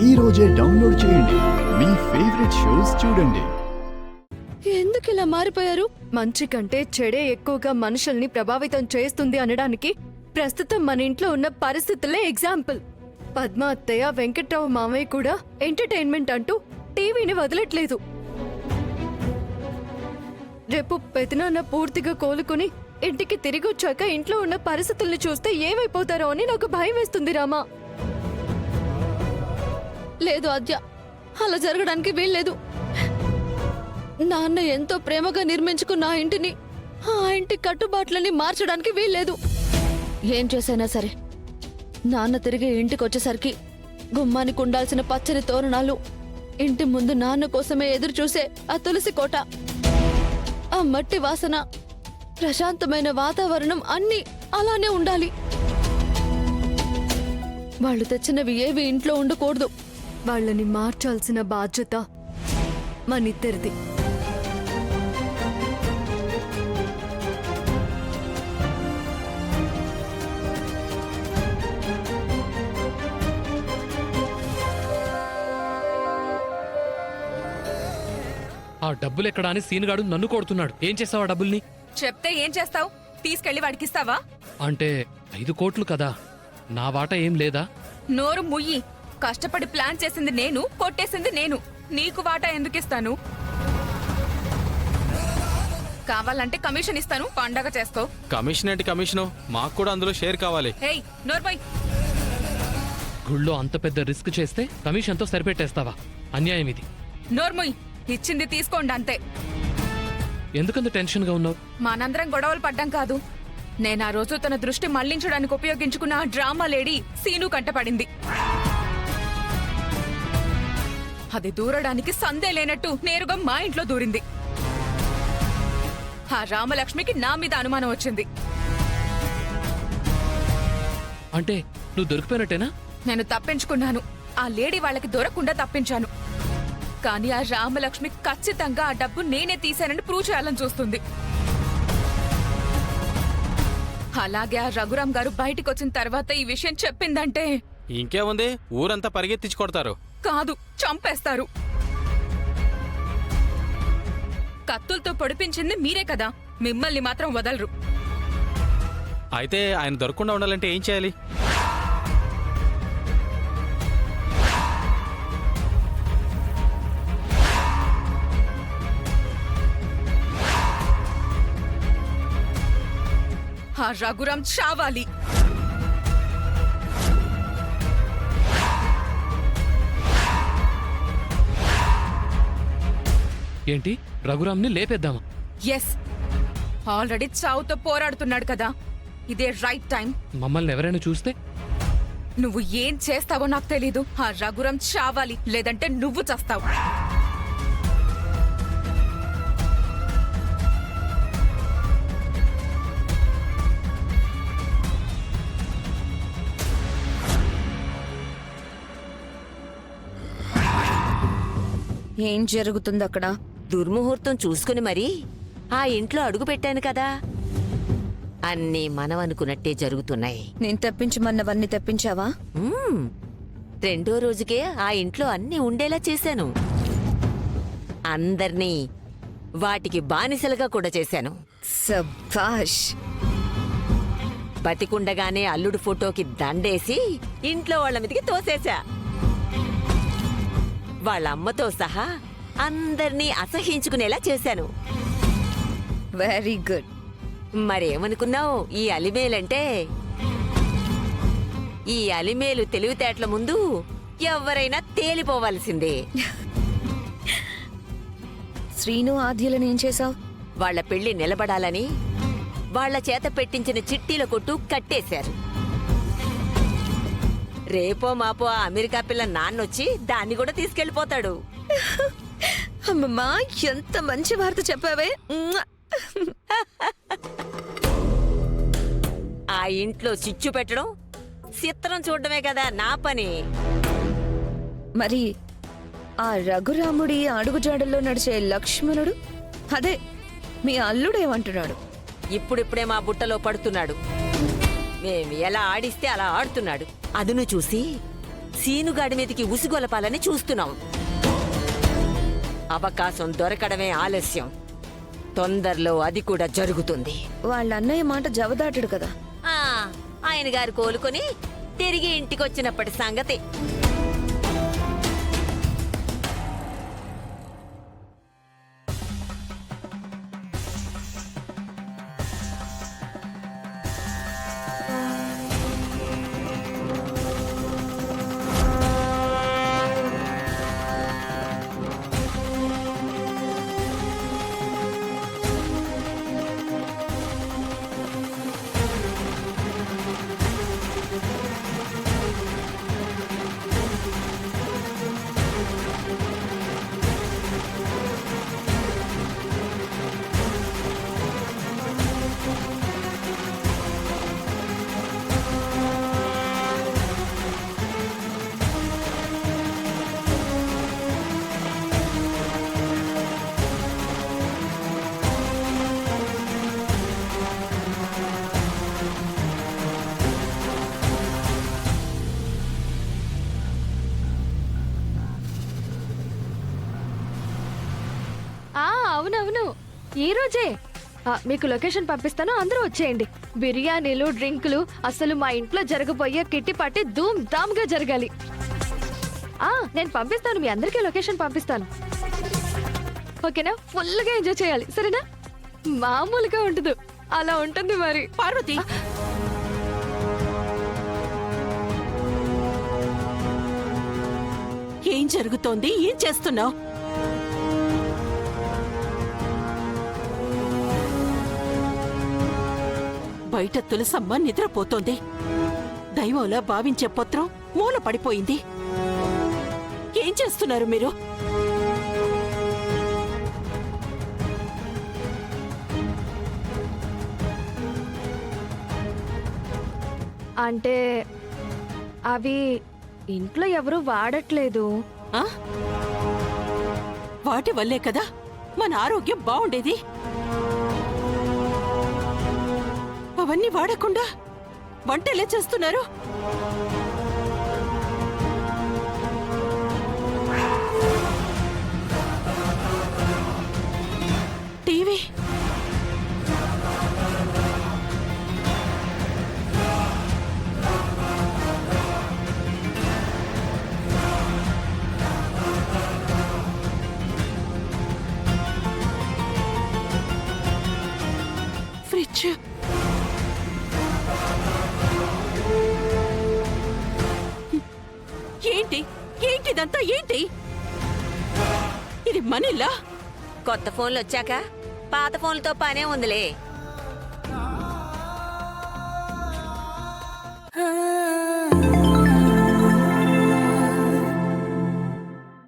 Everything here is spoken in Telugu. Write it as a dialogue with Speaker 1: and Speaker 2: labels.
Speaker 1: ఈ రోజే డౌన్లోడ్ చేయండి. మీ ఫేవరెట్ షోస్ చూడండి.
Speaker 2: ఎందుకు ఇలా మారిపోయారు? మంచి కంటే చెడే ఎక్కువగా మనుషుల్ని ప్రభావితం చేస్తుంది అనడానికి ప్రస్తుతం మన ఇంట్లో ఉన్న పరిస్థితులే ఎగ్జాంపుల్. పద్మ అత్తయ్య, వెంకట్రావు మామయ్య కూడా ఎంటర్టైన్మెంట్ అంటూ టీవీని వదలట్లేదు. రేపు పెదనాన్న పూర్తిగా కోలుకుని ఇంటికి తిరిగి వచ్చాక ఇంట్లో ఉన్న పరిస్థితుల్ని చూస్తే ఏమైపోతారో అని నాకు భయం వేస్తుంది రామా. లేదు ఆద్య, అలా జరగడానికి వీల్లేదు. నాన్న ఎంతో ప్రేమగా నిర్మించుకున్న ఆ ఇంటిని, ఆ ఇంటి కట్టుబాట్లని మార్చడానికి వీల్లేదు. ఏం చేసైనా సరే నాన్న తిరిగి ఇంటికి వచ్చేసరికి గుమ్మానికి ఉండాల్సిన పచ్చని తోరణాలు, ఇంటి ముందు నాన్న కోసమే ఎదురు చూసే ఆ తులసి కోట, ఆ మట్టి వాసన, ప్రశాంతమైన వాతావరణం అన్నీ అలానే ఉండాలి. వాళ్ళు తెచ్చినవి ఏవి ఇంట్లో ఉండకూడదు. వాళ్ళని మార్చాల్సిన బాధ్యత మనిద్దరిది.
Speaker 3: ఆ డబ్బులు ఎక్కడా అని సీనుగాడు నన్ను కొడుతున్నాడు. ఏం చేస్తావు ఆ డబ్బుల్ని?
Speaker 4: చెప్తే ఏం చేస్తావు? తీసుకెళ్లి వాడికిస్తావా?
Speaker 3: అంటే 5 కోట్లు కదా, నా వాటా ఏం లేదా?
Speaker 4: నోరు ముయ్యి. కష్టపడి ప్లాన్ చేసింది నేను, కొట్టేసింది నేను. నీకు వాటా ఎందుకిస్తాను? కావాలంటే కమిషన్ ఇస్తాను, పండగ చేసుకో.
Speaker 5: కమిషన్ ఏంటి కమిషను? మాకు కూడా అందులో షేర్ కావాలి.
Speaker 4: ఏయ్ నోర్బై.
Speaker 3: గుళ్ళో అంత పెద్ద రిస్క్ చేస్తే కమిషన్తో సరిపెట్టేస్తావా? అన్యాయం ఇది.
Speaker 4: నోర్ముయ్. ఇచ్చింది తీసుకోండి అంతే.
Speaker 3: ఎందుకంత టెన్షన్గా ఉన్నావు?
Speaker 4: మనందరం గొడవలు పడ్డం కాదు. నేను ఆ రోజు తన దృష్టి మళ్లించడానికి ఉపయోగించుకున్న ఆ డ్రామా లేడీ సీను కంటపడింది. అది దూరడానికి సందే లేనట్టు నేరుగా మా ఇంట్లో దూరింది. ఆ రామలక్ష్మికి నా మీద అనుమానం వచ్చింది.
Speaker 3: అంటే నువ్వు దొరికిపోయినట్టేనా?
Speaker 4: నేను తప్పించుకున్నాను. ఆ లేడీ వాళ్ళకి దొరకకుండా తప్పించాను. కానీ ఆ రామలక్ష్మి ఖచ్చితంగా ఆ డబ్బు నేనే తీశానని ప్రూవ్ చేయాలని చూస్తుంది. అలాగే ఆ రఘురాం గారు బయటికి వచ్చిన తర్వాత ఈ విషయం చెప్పిందంటే
Speaker 5: ఇంకేముంది, ఊరంతా పరిగెత్తించి కొడతారు.
Speaker 4: కాదు, చంపేస్తారు. కత్తులతో పొడిపించింది మీరే కదా, మిమ్మల్ని మాత్రం వదలరు.
Speaker 5: అయితే ఆయన దొరకకుండా ఉండాలంటే ఏం చేయాలి?
Speaker 4: ఆ రఘురాం చావాలి.
Speaker 3: ఏంటి, రఘురామ్ని లేపేద్దామా?
Speaker 4: ఎస్, ఆల్రెడీ చావుతో పోరాడుతున్నాడు కదా, ఇదే రైట్ టైం.
Speaker 3: మమ్మల్ని ఎవరైనా చూస్తే?
Speaker 4: నువ్వు ఏం చేస్తావో నాకు తెలీదు. ఆ రఘురాం చావాలి, లేదంటే నువ్వు చస్తావు.
Speaker 6: ఏం జరుగుతుంది అక్కడ?
Speaker 7: దుర్ముహూర్తం చూసుకుని మరి ఆ ఇంట్లో అడుగు పెట్టాను కదా, అన్నీ మనం అనుకున్నట్టే జరుగుతున్నాయి.
Speaker 6: నేను తెప్పించమన్నవన్నీ తెప్పించావా?
Speaker 7: రెండో రోజుకే ఆ ఇంట్లో అన్నీ ఉండేలా చేశాను. అందర్నీ వాటికి బానిసలుగా కూడా చేశాను.
Speaker 6: సభాష్.
Speaker 7: బతికుండగానే అల్లుడు ఫోటోకి దండేసి ఇంట్లో వాళ్ళ మీదకి తోసేశా. వాళ్ళ అమ్మతో సహా అందర్నీ అసహించుకునేలా చేశాను.
Speaker 6: Very good.
Speaker 7: మరేమనుకున్నావు ఈ అలిమేలంటే? ఈ అలిమేలు తెలివితేటల ముందు ఎవరైనా తేలిపోవాల్సిందే.
Speaker 6: శ్రీను ఆద్యలను ఏం చేశావు?
Speaker 7: వాళ్ల పెళ్లి నిలబడాలని వాళ్ల చేత పెట్టించిన చిట్టీల కొట్టు కట్టేశారు. రేపో మాపో ఆ అమెరికా పిల్ల నాన్నొచ్చి దాన్ని కూడా తీసుకెళ్లిపోతాడు.
Speaker 6: అమ్మమ్మా, ఎంత మంచి వార్త చెప్పావే.
Speaker 7: ఆ ఇంట్లో చిచ్చు పెట్టడం, చిత్రం చూడడమే కదా నా పని.
Speaker 6: మరి ఆ రఘురాముడి అడుగుజాడల్లో నడిచే లక్ష్మణుడు, అదే మీ అల్లుడేమంటున్నాడు?
Speaker 7: ఇప్పుడిప్పుడే మా బుట్టలో పడుతున్నాడు. మేం ఎలా ఆడిస్తే అలా ఆడుతున్నాడు. అదును చూసి సీనుగాడి మీదకి ఉసిగొలపాలని చూస్తున్నాం. అవకాశం దొరకడమే ఆలస్యం. తొందరలో అది కూడా జరుగుతుంది.
Speaker 6: వాళ్ళ అన్నయ్య మాట జవదాటుడు కదా.
Speaker 7: ఆ, ఆయన గారు కోలుకొని తిరిగి ఇంటికొచ్చినప్పటి సంగతి.
Speaker 2: అవునవును, ఈ రోజే మీకు లొకేషన్ పంపిస్తాను, అందరూ వచ్చేయండి. బిర్యానీలు, డ్రింకులు అసలు మా ఇంట్లో జరగబోయే కిట్టి పార్టీ ధూమ్ ధామ్ గా జరగాలి. నేను పంపిస్తాను, మీ అందరికీ లొకేషన్ పంపిస్తాను. ఓకేనా? ఫుల్ గా ఎంజాయ్ చేయాలి, సరేనా? మామూలుగా ఉండదు, అలా ఉంటుంది మరి.
Speaker 8: పార్వతి, ఏం జరుగుతోంది? ఏం చేస్తున్నావు? బయట తులసమ్మ నిద్రపోతోంది. దైవంలా భావించే పత్రం మూల పడిపోయింది. ఏం చేస్తున్నారు మీరు?
Speaker 2: అంటే అవి ఇంట్లో ఎవరు వాడట్లేదు.
Speaker 8: ఆ? వాటి వల్లే కదా మన ఆరోగ్యం బాగుండేది. అవన్నీ వాడకుండా వంట ఎలా చేస్తున్నారు? టీవీ ఫ్రిడ్జ్ ఏంటి? ఏంటిదంతా? ఏంటి ఇది? మనీలా?
Speaker 7: కొత్త ఫోన్లు వచ్చాక పాత ఫోన్లతో పనే ఉందిలే.